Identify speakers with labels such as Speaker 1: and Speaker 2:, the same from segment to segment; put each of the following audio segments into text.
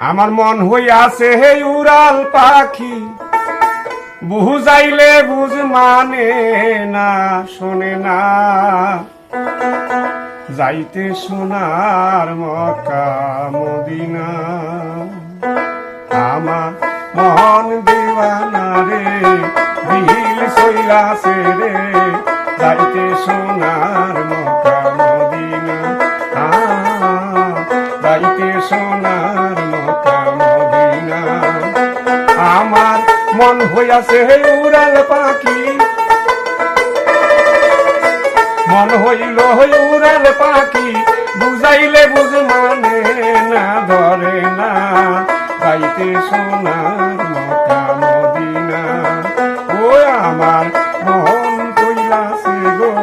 Speaker 1: আমার মন হইয়াছে হে উড়াল পাখি, বুঝাইলে বুঝ মানে না, শোনে না। যাইতে সোনার মক্কা মদিনা, আমার মন দিওয়ানা রে, দিল সইলাছে রে। যাইতে সোনার মক্কা মদিনা, যাইতে সোনার মক্কা মদিনা। আমার মন হইয়াছে হে উড়াল পাখি, মন হইল উড়াল পাখি, বুঝাইলে বুঝ মানে না, ধরে না। যাইতে সোনার মক্কা মদিনা, ও আমার মন কইলাছে গো,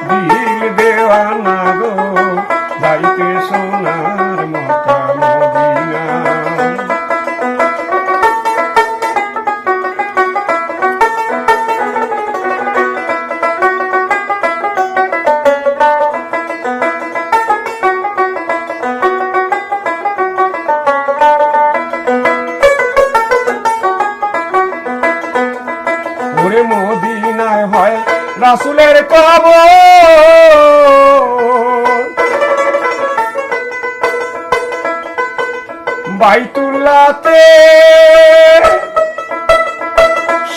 Speaker 1: দিল দেওয়ানা গো। যাইতে সোনার মক্কা মদিনা। ওরে মদিনায় হয় রাসূলের কবর, বাইতুল্লাহতে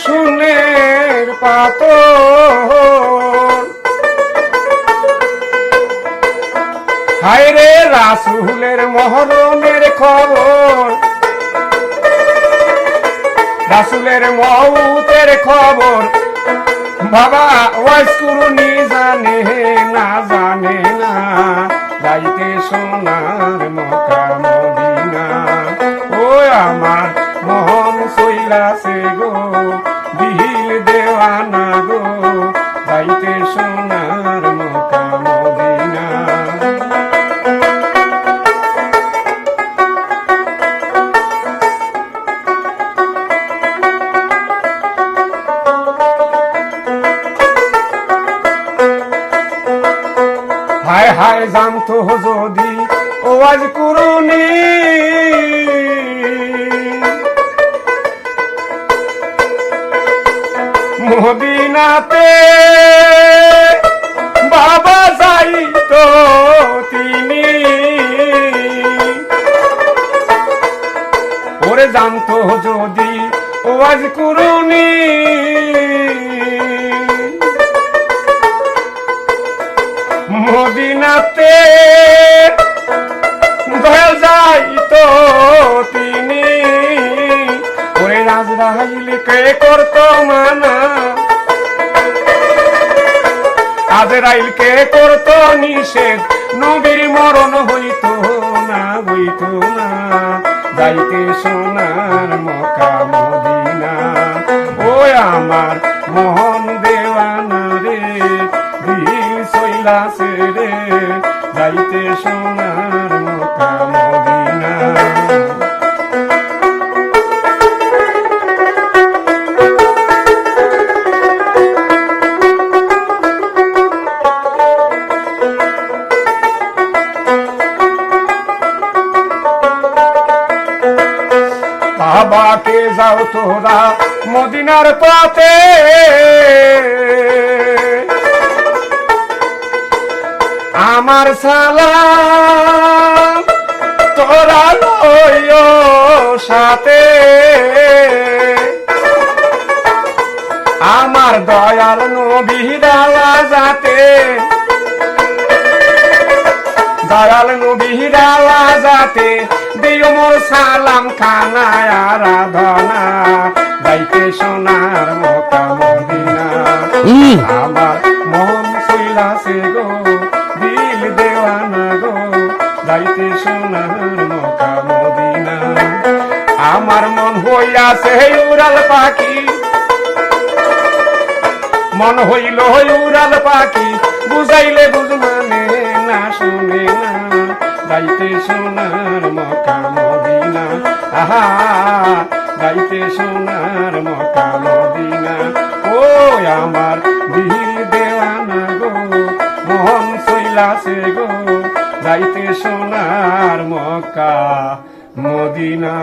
Speaker 1: সোনের পাথর। হায় রে রাসূলের মহরমের খবর, রাসূলের মউতের খবর, বাবা ওয়াজ কুরুনি জানে না, জানে না। যাইতে সোনার মক্কা মদিনা, ও আমার মন সইলাছে গো, দিল দেওয়ানা গো। যাইতে সোনার মক্কা মদিনা। হায় হায় জানতো যদি ওয়াজ কুরুনি, মদিনাতে বাবা যাইতো তিনি। ওরে জানতো যদি ওয়াজ কুরুনি, মদিনাতে দয়াল যাইতো তিনি। ওরে আজরাইল কে করতো মানা, আজরাইল কে করতো নিষেধ, নবীর মরণ হইতো না, হইতো না। যাইতে সোনার মক্কা মদিনা, ও আমার মন দেওয়ানা রে, দিল সইলাছে রে। যাইতে সোনার মক্কা মদিনা। বাবাকে যাও তোরা মদিনার পথে, আমার সালাম তোরা লইও সাথে। আমার দয়াল নবী ডালা যাতে, দয়াল নবী ডালা যাতে, দিও মোর সালাম খানায় আরাধনা। যাইতে সোনার মক্কা মদিনা, আমার মন সইলাছে গো, দিল দেওয়ানা গো। যাইতে সোনার মক্কা মদিনা। আমার মন হইয়াছে উড়াল পাখি, মন হইল উড়াল পাখি, বুঝাইলে বুঝ মানে না, শুনে না। যাইতে সোনার মক্কা মদিনা, আহা যাইতে সোনার মক্কা মদিনা। ও আমার দিল দেওয়ানা গো, মন সইলাছে গো। যাইতে সোনার মক্কা মদিনা